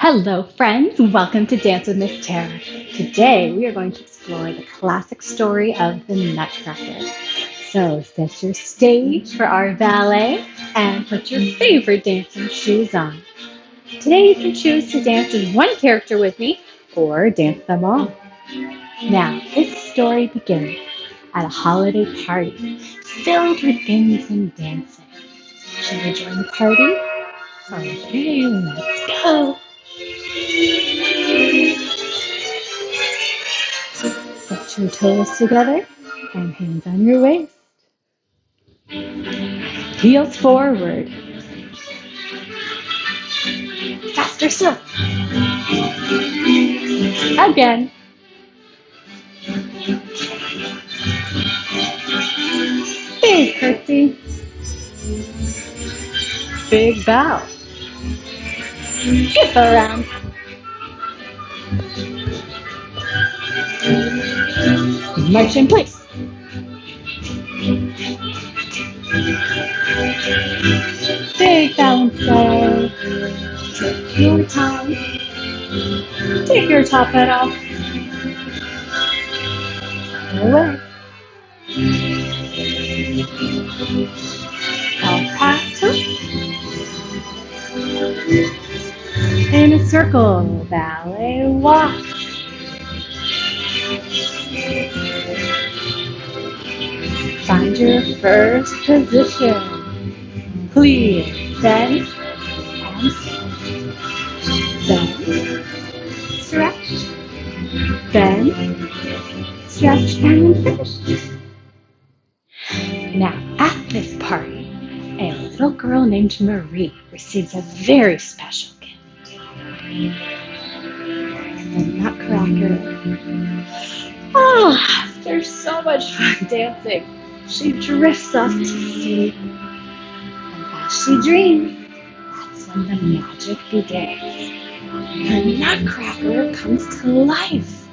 Hello, friends. Welcome to Dance with Miss Tara. Today, we are going to explore the classic story of the Nutcracker. So, set your stage for our ballet and put your favorite dancing shoes on. Today, you can choose to dance as one character with me or dance them all. Now, this story begins at a holiday party filled with games and dancing. Should we join the party? Okay, let's go. Set your toes together and hands on your waist. Heels forward. Faster still. Again. Big curtsy. Big bow. Hip around. March in place. Big balance leg. Take your time. Take your top hat off. Away. Alpaca. In a circle. Ballet walk. Find your first position. Please bend and bend, stretch, bend, stretch, and finish. Now, at this party, a little girl named Marie receives a very special gift. The Nutcracker. Oh, after so much fun dancing, she drifts off to sleep. And as she dreams, that's when the magic begins. The Nutcracker comes to life.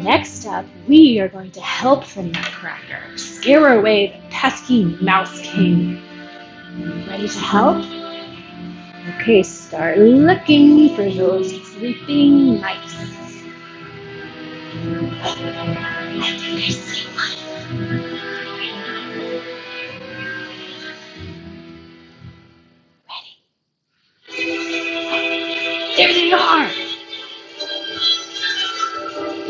Next up, we are going to help the Nutcracker scare away the pesky Mouse King. Ready to help? Okay, start looking for those sleeping mice. I think I see one. Ready? There they are!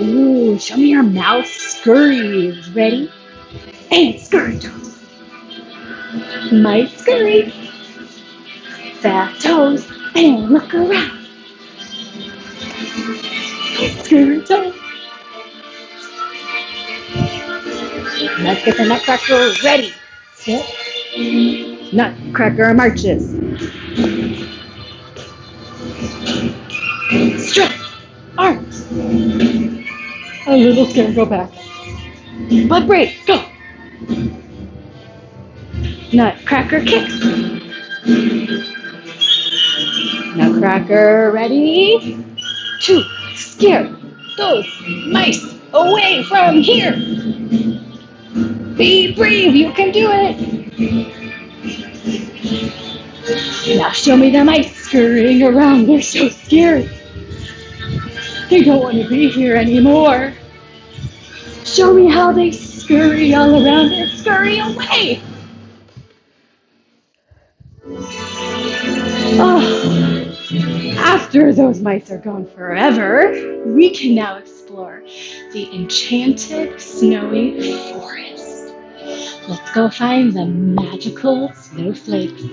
Ooh, show me your mouse scurries. Ready? And scurry toes. Mice scurry. Fat toes. And look around. Scurry toes. Let's get the Nutcracker ready. Sit. Nutcracker marches. Stretch. Arms. A little scared, go back. Butt break, go. Nutcracker kick. Nutcracker ready. 2, scare those mice away from here. Be brave, you can do it. Now show me the mice scurrying around, they're so scared. They don't want to be here anymore. Show me how they scurry all around and scurry away. Oh, after those mice are gone forever, we can now explore the enchanted snowy forest. Let's go find the magical snowflakes.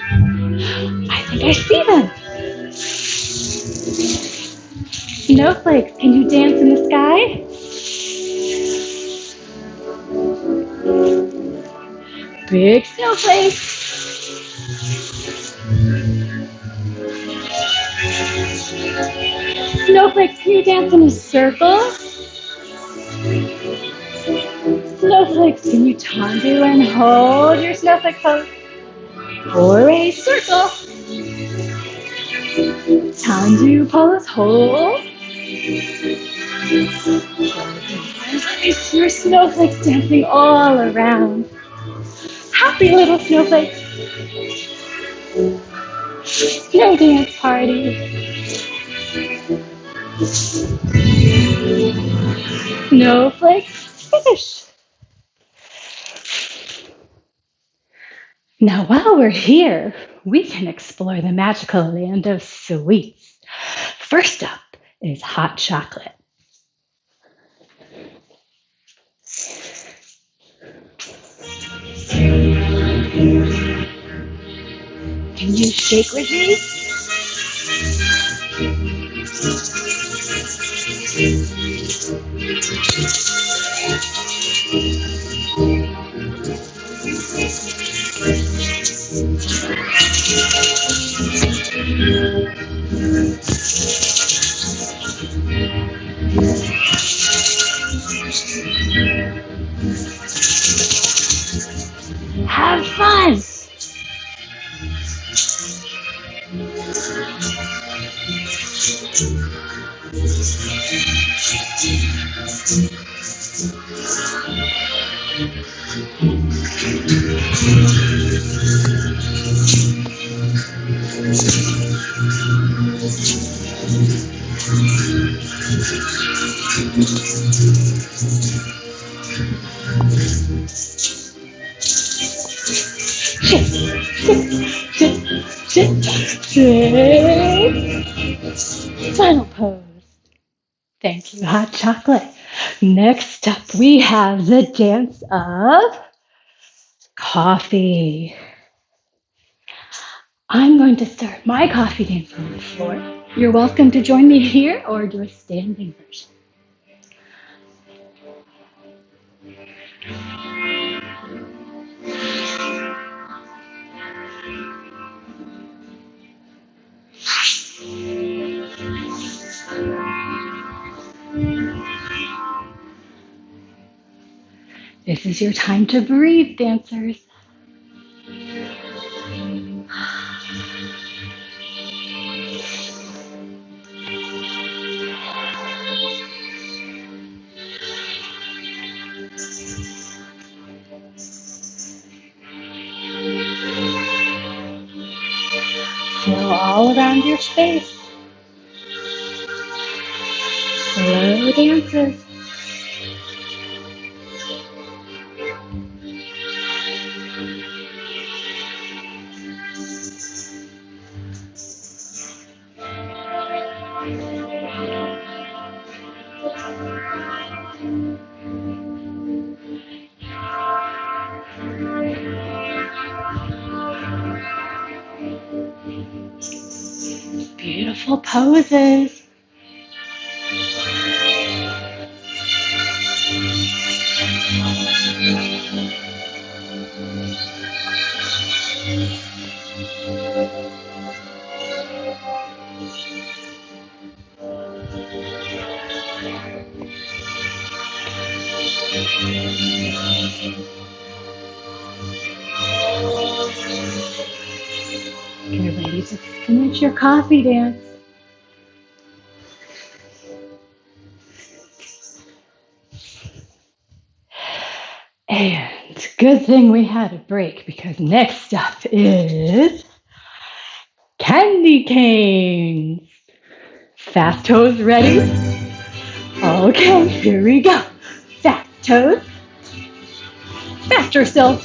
I think I see them. Snowflakes, can you dance in the sky? Big snowflakes. Snowflakes, can you dance in a circle? Snowflakes, can you tango and hold your snowflake pose? For a circle. Tango pose, hold. Your snowflakes dancing all around. Happy little snowflakes. No dance party. Snowflake fish. Now, while we're here, we can explore the magical land of sweets. First up is hot chocolate. Can you shake with me? Have fun! Shake. Final pose. Thank you, hot chocolate. Next up, we have the dance of coffee. I'm going to start my coffee dance on the floor. You're welcome to join me here or do a standing version. This is your time to breathe, dancers. Flow all around your space. Slow dances. Beautiful poses. You're ready to finish your coffee dance. And good thing we had a break because next up is candy canes. Fast toes ready? Okay, here we go. Fast toes. Faster still.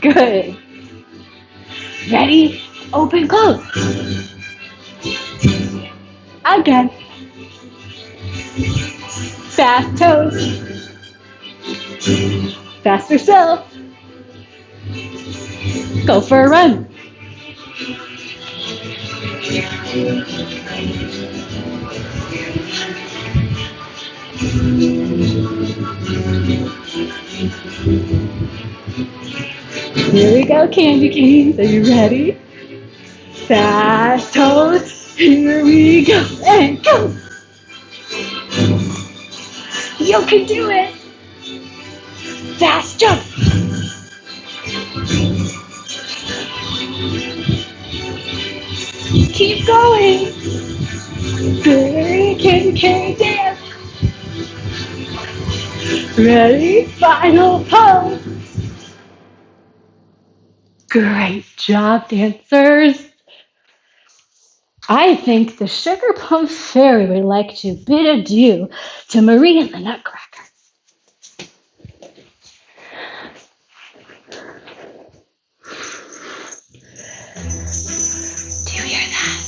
Good. Ready? Open, close. Again. Fast toes. Faster still. Go for a run. Here we go, candy canes. Are you ready? Fast toes. Here we go. And go. You can do it. Fast jump. Keep going. Good candy cane dance. Ready? Final pose. Great job, dancers. I think the Sugar Plum Fairy would like to bid adieu to Marie and the Nutcracker. Do you hear that?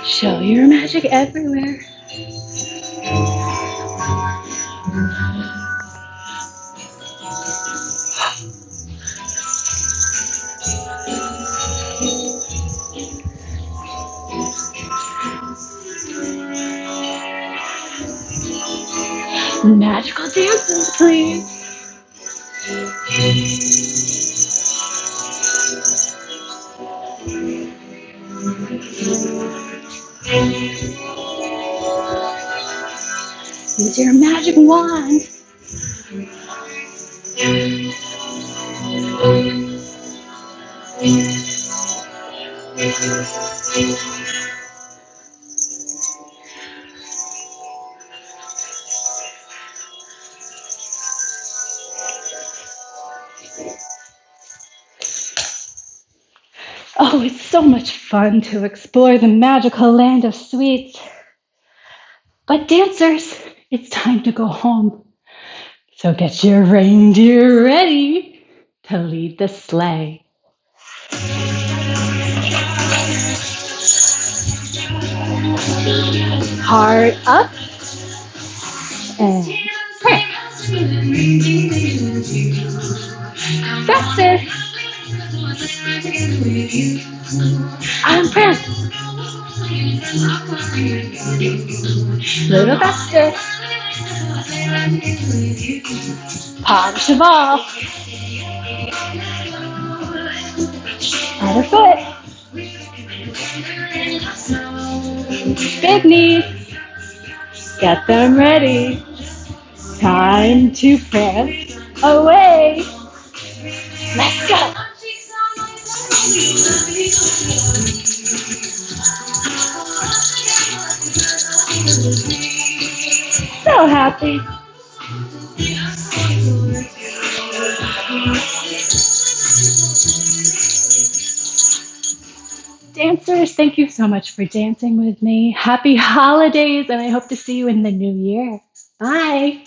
Show your magic everywhere. Magical dances, please. Use your magic wand. Oh, it's so much fun to explore the magical land of sweets. But dancers, it's time to go home. So get your reindeer ready to lead the sleigh. Heart up and press. Faster. I'm pressed. Little faster. Polish the ball. Other foot. Big knees. Get them ready. Time to press away. Let's go. So happy. Dancers, thank you so much for dancing with me. Happy holidays, and I hope to see you in the new year. Bye.